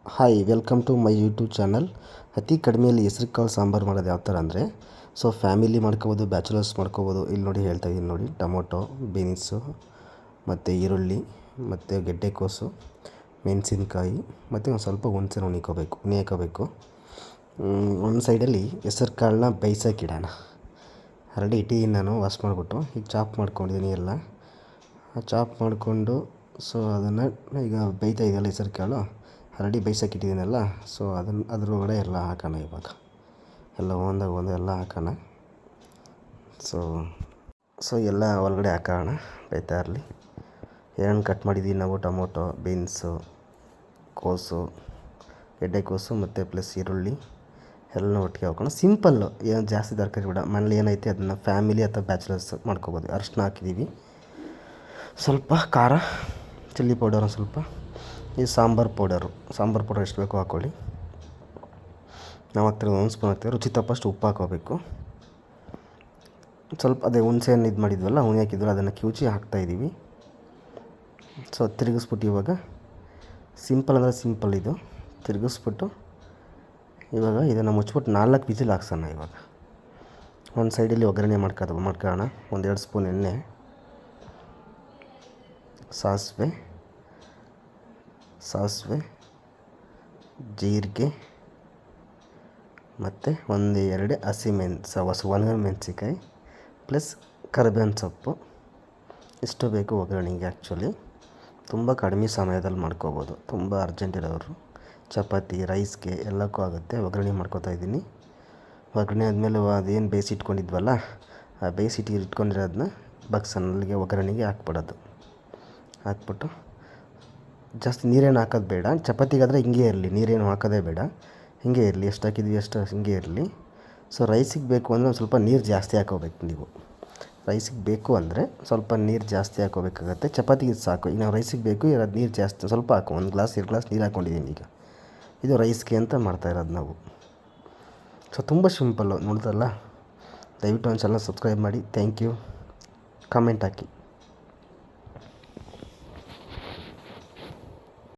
Hi welcome to my YouTube channel. ಅತಿ ಕಡಿಮೆಯಲ್ಲಿ ಹೆಸ್ರು ಕಾಳು ಸಾಂಬಾರು ಮಾಡೋದು ಯಾವ ಥರ ಅಂದರೆ ಫ್ಯಾಮಿಲಿ ಮಾಡ್ಕೋಬೋದು, ಬ್ಯಾಚುಲರ್ಸ್ ಮಾಡ್ಕೋಬೋದು. ಇಲ್ಲಿ ನೋಡಿ ಹೇಳ್ತಾ ಇದ್ದೀನಿ ನೋಡಿ, ಟೊಮೊಟೊ, ಬೀನ್ಸು ಮತ್ತು ಈರುಳ್ಳಿ ಮತ್ತು ಗೆಡ್ಡೆಕೋಸು, ಮೆಣಸಿನ್ಕಾಯಿ ಮತ್ತು ಒಂದು ಸ್ವಲ್ಪ ಹುಣಸೆ ಹುಣಿಕೋಬೇಕು. ಒಂದು ಸೈಡಲ್ಲಿ ಹೆಸ್ರು ಕಾಳನ್ನ ಬೇಯಿಸೋಕ್ಕಿಡೋಣ. ಆಲ್ರೆಡಿ ಇಟ್ಟಿದ್ದೀನಿ, ನಾನು ವಾಶ್ ಮಾಡಿಬಿಟ್ಟು ಈಗ ಚಾಪ್ ಮಾಡ್ಕೊಂಡಿದ್ದೀನಿ ಎಲ್ಲ. ಚಾಪ್ ಮಾಡಿಕೊಂಡು ಅದನ್ನು ಈಗ ಬೇಯ್ತಾ ಇದೆಯಲ್ಲ ಹೆಸ್ರು ಕಾಳು, ಆಲ್ರೆಡಿ ಬೇಯಿಸೋಕ್ಕಿಟ್ಟಿದ್ದೀನಲ್ಲ, ಅದರೊಳಗಡೆ ಎಲ್ಲ ಹಾಕೋಣ. ಇವಾಗ ಎಲ್ಲ ಒಂದೆಲ್ಲ ಹಾಕೋಣ. ಎಲ್ಲ ಒಳಗಡೆ ಹಾಕೋಣ, ಬೇಯ್ತಾ ಇರಲಿ. ಏನೇನು ಕಟ್ ಮಾಡಿದ್ದೀವಿ ನಾವು, ಟೊಮೊಟೊ, ಬೀನ್ಸು, ಕೋಸು, ಗೆಡ್ಡೆಕೋಸು ಮತ್ತು ಪ್ಲಸ್ ಈರುಳ್ಳಿ ಎಲ್ಲ ಒಟ್ಟಿಗೆ ಹಾಕೋಣ. ಸಿಂಪಲ್ಲು, ಏನು ಜಾಸ್ತಿ ತರಕಾರಿ ಬೇಡ. ಮನೇಲಿ ಏನೈತೆ ಅದನ್ನು ಫ್ಯಾಮಿಲಿ ಅಥವಾ ಬ್ಯಾಚುಲರ್ಸ್ ಮಾಡ್ಕೋಬೋದು. ಅರಿಶಿನ ಹಾಕಿದ್ದೀವಿ, ಸ್ವಲ್ಪ ಖಾರ, ಚಿಲ್ಲಿ ಪೌಡರ್ ಒಂದು ಸ್ವಲ್ಪ, ಈ ಸಾಂಬಾರು ಪೌಡರ್ ಎಷ್ಟು ಬೇಕೋ ಹಾಕ್ಕೊಳ್ಳಿ. ನಾವು ಹಾಕ್ತಿರೋದು 1 ಸ್ಪೂನ್ ಹಾಕ್ತೀವಿ. ರುಚಿ ತಪ್ಪಷ್ಟು ಉಪ್ಪು ಹಾಕೋಬೇಕು. ಸ್ವಲ್ಪ ಅದೇ ಹುಣಸೆಹಣ್ಣು ಇದು ಮಾಡಿದ್ವಲ್ಲ, ಹುಳಿ ಹಾಕಿದ್ವಲ್ಲ, ಅದನ್ನು ಕಿವುಚಿ ಹಾಕ್ತಾಯಿದ್ದೀವಿ. ತಿರುಗಿಸ್ಬಿಟ್ಟು ಇವಾಗ ಸಿಂಪಲ್ ಅಂದರೆ ಸಿಂಪಲ್ ಇದು. ತಿರುಗಿಸ್ಬಿಟ್ಟು ಇವಾಗ ಇದನ್ನು ಮುಚ್ಚಿಬಿಟ್ಟು 4 ವಿಸಿಲ್ ಹಾಕ್ಸೋಣ. ಇವಾಗ ಒಂದು ಸೈಡಲ್ಲಿ ಒಗ್ಗರಣೆ ಮಾಡ್ಕೊಳ್ಳೋಣ. 1-2 ಸ್ಪೂನ್ ಎಣ್ಣೆ, ಸಾಸಿವೆ, ಜೀರಿಗೆ ಮತ್ತು 1-2 ಒಣಮೆಣಸಿನ್ಕಾಯಿ ಪ್ಲಸ್ ಕರಿಬೇವಿನ ಸೊಪ್ಪು. ಇಷ್ಟು ಬೇಕು ಒಗ್ಗರಣೆಗೆ. ಆ್ಯಕ್ಚುಲಿ ತುಂಬ ಕಡಿಮೆ ಸಮಯದಲ್ಲಿ ಮಾಡ್ಕೋಬೋದು. ತುಂಬ ಅರ್ಜೆಂಟ್ ಇರೋರು ಚಪಾತಿ, ರೈಸ್ಗೆ ಎಲ್ಲಕ್ಕೂ ಆಗುತ್ತೆ. ಒಗ್ಗರಣೆ ಮಾಡ್ಕೋತಾಯಿದ್ದೀನಿ. ಒಗ್ಗರಣೆ ಆದಮೇಲೆ ಅದೇನು ಬೇಯಿಸಿಟ್ಕೊಂಡಿದ್ವಲ್ಲ, ಆ ಇಟ್ಕೊಂಡಿರೋದನ್ನ ಬಗ್ಸನಲ್ಲಿಗೆ ಒಗ್ಗರಣೆಗೆ ಹಾಕ್ಬಿಡೋದು. ಹಾಕ್ಬಿಟ್ಟು ಜಾಸ್ತಿ ನೀರೇನು ಹಾಕೋದು ಬೇಡ. ಚಪಾತಿಗಾದರೆ ಹಿಂಗೆ ಇರಲಿ, ನೀರೇನು ಹಾಕೋದೇ ಬೇಡ, ಹಿಂಗೆ ಇರಲಿ. ಎಷ್ಟು ಹಾಕಿದ್ವಿ ಅಷ್ಟು ಹಿಂಗೆ ಇರಲಿ. ರೈಸಿಗೆ ಬೇಕು ಅಂದರೆ ಒಂದು ಸ್ವಲ್ಪ ನೀರು ಜಾಸ್ತಿ ಹಾಕೋಬೇಕು ನೀವು. ರೈಸಿಗೆ ಬೇಕು ಅಂದರೆ ಸ್ವಲ್ಪ ನೀರು ಜಾಸ್ತಿ ಹಾಕೋಬೇಕಾಗತ್ತೆ. ಚಪಾತಿಗೆ ಸಾಕು. ಈಗ ನಾವು ರೈಸಿಗೆ ಬೇಕು ಇರೋದು ನೀರು ಜಾಸ್ತಿ ಸ್ವಲ್ಪ ಹಾಕೋ. 1 ಗ್ಲಾಸ್ 2 ಗ್ಲಾಸ್ ನೀರು ಹಾಕ್ಕೊಂಡಿದ್ದೀನಿ. ಈಗ ಇದು ರೈಸ್ಗೆ ಅಂತ ಮಾಡ್ತಾಯಿರೋದು ನಾವು. ತುಂಬ ಸಿಂಪಲ್ಲು, ನೋಡಿದ್ರಲ್ಲ. ದಯವಿಟ್ಟು ಒಂದು ಚಾನಲ್ ಸಬ್ಸ್ಕ್ರೈಬ್ ಮಾಡಿ. Thank you. Comment hockey.